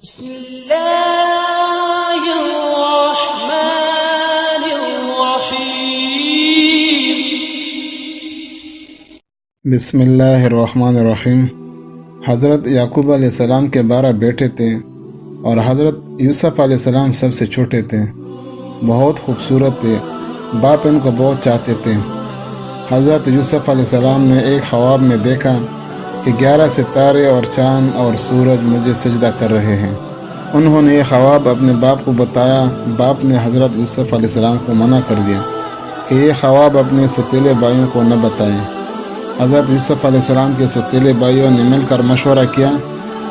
بسم اللہ الرحمن الرحیم۔ بسم اللہ الرحمن الرحیم۔ حضرت یعقوب علیہ السلام کے 12 بیٹے تھے اور حضرت یوسف علیہ السلام سب سے چھوٹے تھے۔ بہت خوبصورت تھے، باپ ان کو بہت چاہتے تھے۔ حضرت یوسف علیہ السلام نے ایک خواب میں دیکھا کہ 11 ستارے اور چاند اور سورج مجھے سجدہ کر رہے ہیں۔ انہوں نے یہ خواب اپنے باپ کو بتایا۔ باپ نے حضرت یوسف علیہ السلام کو منع کر دیا کہ یہ خواب اپنے ستیلے بھائیوں کو نہ بتائیں۔ حضرت یوسف علیہ السلام کے ستیلے بھائیوں نے مل کر مشورہ کیا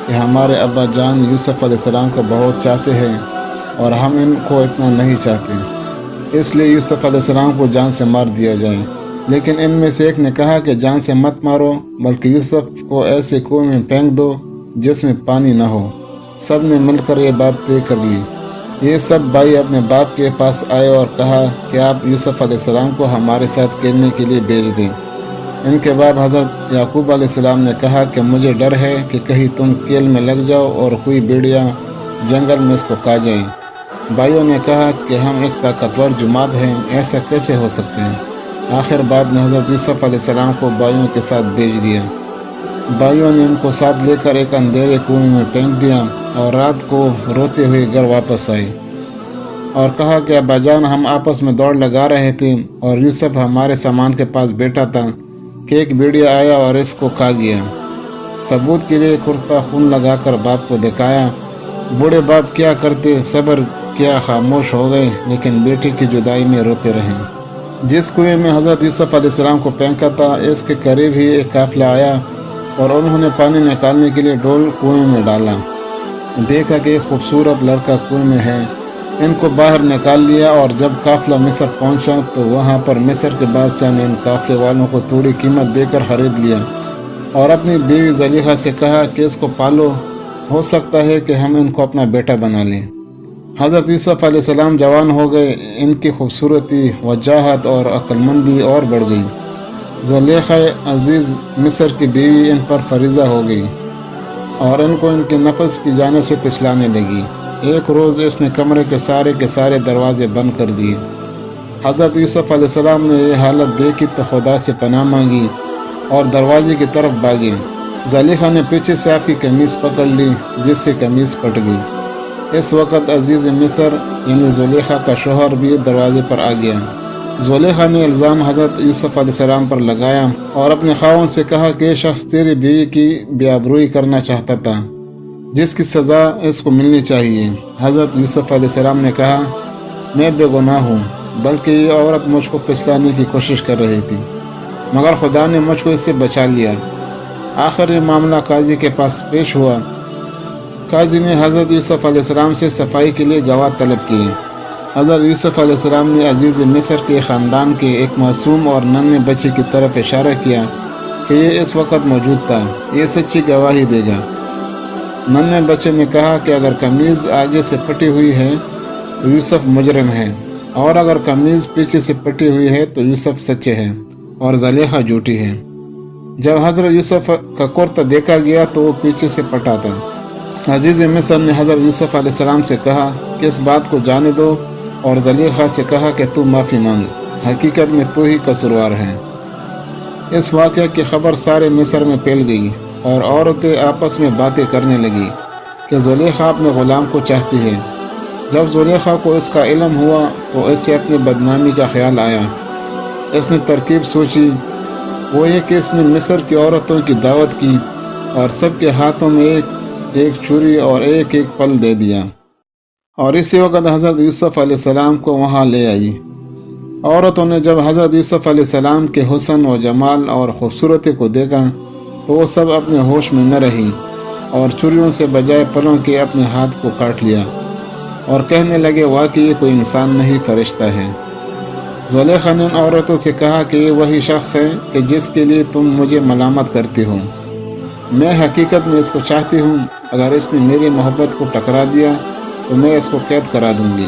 کہ ہمارے ابا جان یوسف علیہ السلام کو بہت چاہتے ہیں اور ہم ان کو اتنا نہیں چاہتے، اس لیے یوسف علیہ السلام کو جان سے مار دیا جائے۔ لیکن ان میں سے ایک نے کہا کہ جان سے مت مارو، بلکہ یوسف کو ایسے کنویں میں پھینک دو جس میں پانی نہ ہو۔ سب نے مل کر یہ بات طے کر لی۔ یہ سب بھائی اپنے باپ کے پاس آئے اور کہا کہ آپ یوسف علیہ السلام کو ہمارے ساتھ کھیلنے کے لیے بھیج دیں۔ ان کے بعد حضرت یعقوب علیہ السلام نے کہا کہ مجھے ڈر ہے کہ کہیں تم کیل میں لگ جاؤ اور کوئی بھیڑیا جنگل میں اس کو کھا جائے۔ بھائیوں نے کہا کہ ہم ایک طاقتور جماعت ہیں، ایسا کیسے ہو سکتے ہیں؟ آخر بعد میں حضرت یوسف علیہ السلام کو بھائیوں کے ساتھ بھیج دیا۔ بھائیوں نے ان کو ساتھ لے کر ایک اندھیرے کنویں میں پھینک دیا اور رات کو روتے ہوئے گھر واپس آئے اور کہا کہ ابا جان ہم آپس میں دوڑ لگا رہے تھے اور یوسف ہمارے سامان کے پاس بیٹھا تھا کہ ایک بھیڑیا آیا اور اس کو کھا گیا۔ ثبوت کے لیے کرتا خون لگا کر باپ کو دکھایا۔ بوڑھے باپ کیا کرتے، صبر کیا، خاموش ہو گئے، لیکن بیٹی کی جدائی میں روتے رہے۔ جس کنویں میں حضرت یوسف علیہ السلام کو پھینکا تھا، اس کے قریب ہی ایک قافلہ آیا اور انہوں نے پانی نکالنے کے لیے ڈول کنویں میں ڈالا۔ دیکھا کہ ایک خوبصورت لڑکا کنویں میں ہے، ان کو باہر نکال لیا، اور جب قافلہ مصر پہنچا تو وہاں پر مصر کے بادشاہ نے ان قافلے والوں کو تھوڑی قیمت دے کر خرید لیا اور اپنی بیوی زلیخا سے کہا کہ اس کو پالو، ہو سکتا ہے کہ ہم ان کو اپنا بیٹا بنا لیں۔ حضرت یوسف علیہ السلام جوان ہو گئے، ان کی خوبصورتی، وجاہت اور عقل مندی اور بڑھ گئی۔ زلیخا عزیز مصر کی بیوی ان پر فریضہ ہو گئی اور ان کو ان کے نفس کی جانب سے پھسلانے لگی۔ ایک روز اس نے کمرے کے سارے دروازے بند کر دیے۔ حضرت یوسف علیہ السلام نے یہ حالت دیکھی تو خدا سے پناہ مانگی اور دروازے کی طرف بھاگے۔ زلیخا نے پیچھے سے آپ کی قمیض پکڑ لی، جس سے قمیض پھٹ گئی۔ اس وقت عزیز مصر یعنی زلیخا کا شوہر بھی دروازے پر آ گیا۔ زلیخا نے الزام حضرت یوسف علیہ السلام پر لگایا اور اپنے خاوند سے کہا کہ یہ شخص تیری بیوی کی بے آبروئی کرنا چاہتا تھا، جس کی سزا اس کو ملنی چاہیے۔ حضرت یوسف علیہ السلام نے کہا میں بے گناہ ہوں، بلکہ یہ عورت مجھ کو پھسلانے کی کوشش کر رہی تھی، مگر خدا نے مجھ کو اس سے بچا لیا۔ آخر یہ معاملہ قاضی کے پاس پیش ہوا۔ قاضی نے حضرت یوسف علیہ السلام سے صفائی کے لیے گواہ طلب کیے۔ حضرت یوسف علیہ السلام نے عزیز مصر کے خاندان کے ایک معصوم اور ننھے بچے کی طرف اشارہ کیا کہ یہ اس وقت موجود تھا، یہ سچی گواہی دے گا۔ ننھے بچے نے کہا کہ اگر قمیض آگے سے پٹی ہوئی ہے تو یوسف مجرم ہے، اور اگر قمیض پیچھے سے پٹی ہوئی ہے تو یوسف سچے ہے اور زلیخا جھوٹی ہے۔ جب حضرت یوسف کا کرتا دیکھا گیا تو وہ پیچھے سے پٹا تھا۔ عزیز مصر نے حضرت یوسف علیہ السلام سے کہا کہ اس بات کو جانے دو، اور زلیخا سے کہا کہ تو معافی مانگ، حقیقت میں تو ہی قصوروار ہے۔ اس واقعہ کی خبر سارے مصر میں پھیل گئی اور عورتیں آپس میں باتیں کرنے لگی کہ زلیخا اپنے غلام کو چاہتی ہے۔ جب زلیخا کو اس کا علم ہوا تو اسے اپنی بدنامی کا خیال آیا۔ اس نے ترکیب سوچی، وہ یہ کہ اس نے مصر کی عورتوں کی دعوت کی اور سب کے ہاتھوں میں ایک چھری اور ایک پھل دے دیا، اور اسی وقت حضرت یوسف علیہ السلام کو وہاں لے آئی۔ عورتوں نے جب حضرت یوسف علیہ السلام کے حسن و جمال اور خوبصورتی کو دیکھا تو وہ سب اپنے ہوش میں نہ رہی اور چھریوں سے بجائے پھلوں کے اپنے ہاتھ کو کاٹ لیا اور کہنے لگے واقعی یہ کوئی انسان نہیں، فرشتہ ہے۔ زلیخا نے ان عورتوں سے کہا کہ یہ وہی شخص ہے کہ جس کے لیے تم مجھے ملامت کرتی ہو۔ میں حقیقت میں اس کو چاہتی ہوں، اگر اس نے میری محبت کو ٹکرا دیا تو میں اس کو قید کرا دوں گی۔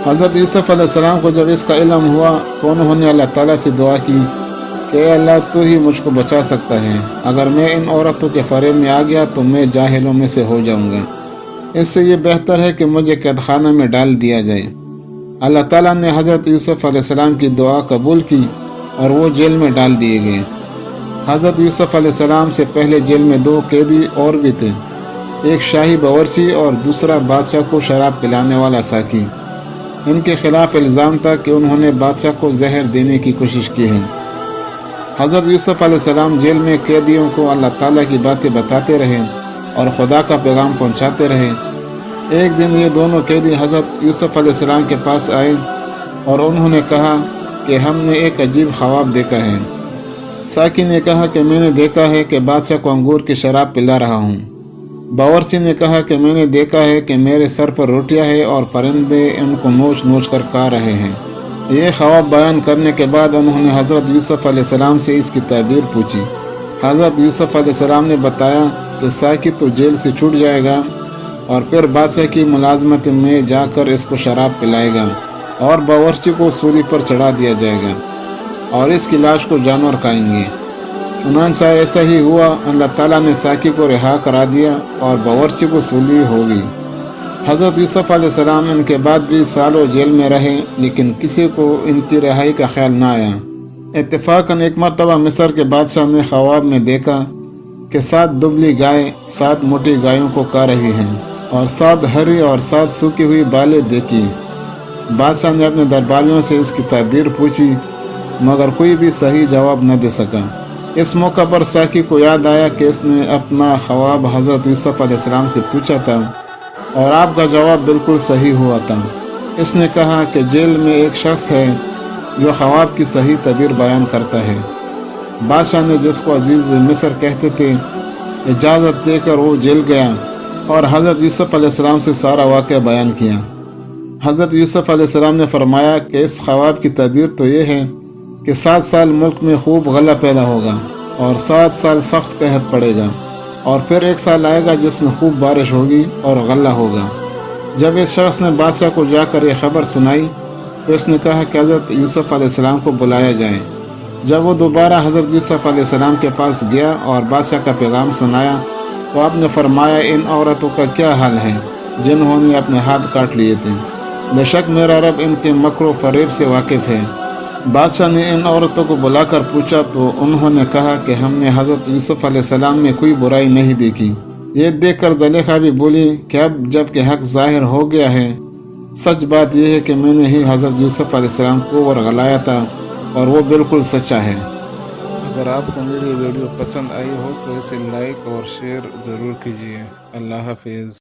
حضرت یوسف علیہ السلام کو جب اس کا علم ہوا تو انہوں نے اللہ تعالیٰ سے دعا کی کہ اے اللہ تو ہی مجھ کو بچا سکتا ہے، اگر میں ان عورتوں کے فریب میں آ گیا تو میں جاہلوں میں سے ہو جاؤں گا۔ اس سے یہ بہتر ہے کہ مجھے قید خانہ میں ڈال دیا جائے۔ اللہ تعالیٰ نے حضرت یوسف علیہ السلام کی دعا قبول کی اور وہ جیل میں ڈال دیے گئے۔ حضرت یوسف علیہ السلام سے پہلے جیل میں 2 قیدی اور بھی تھے، ایک شاہی باورچی اور دوسرا بادشاہ کو شراب پلانے والا ساقی۔ ان کے خلاف الزام تھا کہ انہوں نے بادشاہ کو زہر دینے کی کوشش کی ہے۔ حضرت یوسف علیہ السلام جیل میں قیدیوں کو اللہ تعالیٰ کی باتیں بتاتے رہے اور خدا کا پیغام پہنچاتے رہے۔ ایک دن یہ دونوں قیدی حضرت یوسف علیہ السلام کے پاس آئے اور انہوں نے کہا کہ ہم نے ایک عجیب خواب دیکھا ہے۔ ساقی نے کہا کہ میں نے دیکھا ہے کہ بادشاہ کو انگور کی شراب پلا رہا ہوں۔ باورچی نے کہا کہ میں نے دیکھا ہے کہ میرے سر پر روٹیاں ہیں اور پرندے ان کو نوچ نوچ کر کھا رہے ہیں۔ یہ خواب بیان کرنے کے بعد انہوں نے حضرت یوسف علیہ السلام سے اس کی تعبیر پوچھی۔ حضرت یوسف علیہ السلام نے بتایا کہ ساقی تو جیل سے چھوٹ جائے گا اور پھر بادشاہ کی ملازمت میں جا کر اس کو شراب پلائے گا اور باورچی کو سولی پر چڑھا دیا جائے گا اور اس کی لاش کو جانور کھائیں گے۔ چنانچہ ایسا ہی ہوا، اللہ تعالیٰ نے ساقی کو رہا کرا دیا اور باورچی کو سولی ہو گئی۔ حضرت یوسف علیہ السلام ان کے بعد بھی سالوں جیل میں رہے، لیکن کسی کو ان کی رہائی کا خیال نہ آیا۔ اتفاقاً ایک مرتبہ مصر کے بادشاہ نے خواب میں دیکھا کہ 7 دبلی گائے 7 موٹی گایوں کو کھا رہی ہیں اور 7 ہری اور 7 سوکھی ہوئی بالیں دیکھی۔ بادشاہ نے اپنے درباریوں سے اس کی تعبیر پوچھی مگر کوئی بھی صحیح جواب نہ دے سکا۔ اس موقع پر ساقی کو یاد آیا کہ اس نے اپنا خواب حضرت یوسف علیہ السلام سے پوچھا تھا اور آپ کا جواب بالکل صحیح ہوا تھا۔ اس نے کہا کہ جیل میں ایک شخص ہے جو خواب کی صحیح تعبیر بیان کرتا ہے۔ بادشاہ نے، جس کو عزیز مصر کہتے تھے، اجازت دے کر وہ جیل گیا اور حضرت یوسف علیہ السلام سے سارا واقعہ بیان کیا۔ حضرت یوسف علیہ السلام نے فرمایا کہ اس خواب کی تعبیر تو یہ ہے کہ 7 سال ملک میں خوب غلہ پیدا ہوگا اور 7 سال سخت قحط پڑے گا اور پھر 1 سال آئے گا جس میں خوب بارش ہوگی اور غلہ ہوگا۔ جب اس شخص نے بادشاہ کو جا کر یہ خبر سنائی تو اس نے کہا کہ حضرت یوسف علیہ السلام کو بلایا جائے۔ جب وہ دوبارہ حضرت یوسف علیہ السلام کے پاس گیا اور بادشاہ کا پیغام سنایا تو آپ نے فرمایا ان عورتوں کا کیا حال ہے جنہوں نے اپنے ہاتھ کاٹ لیے تھے؟ بے شک میرا رب ان کے مکر و فریب سے واقف ہے۔ بادشاہ نے ان عورتوں کو بلا کر پوچھا تو انہوں نے کہا کہ ہم نے حضرت یوسف علیہ السلام میں کوئی برائی نہیں دیکھی۔ یہ دیکھ کر زلیخا بھی بولی کہ اب جب کہ حق ظاہر ہو گیا ہے، سچ بات یہ ہے کہ میں نے ہی حضرت یوسف علیہ السلام کو ورغلایا تھا اور وہ بالکل سچا ہے۔ اگر آپ کو میری ویڈیو پسند آئی ہو تو اسے لائک اور شیئر ضرور کیجیے۔ اللہ حافظ۔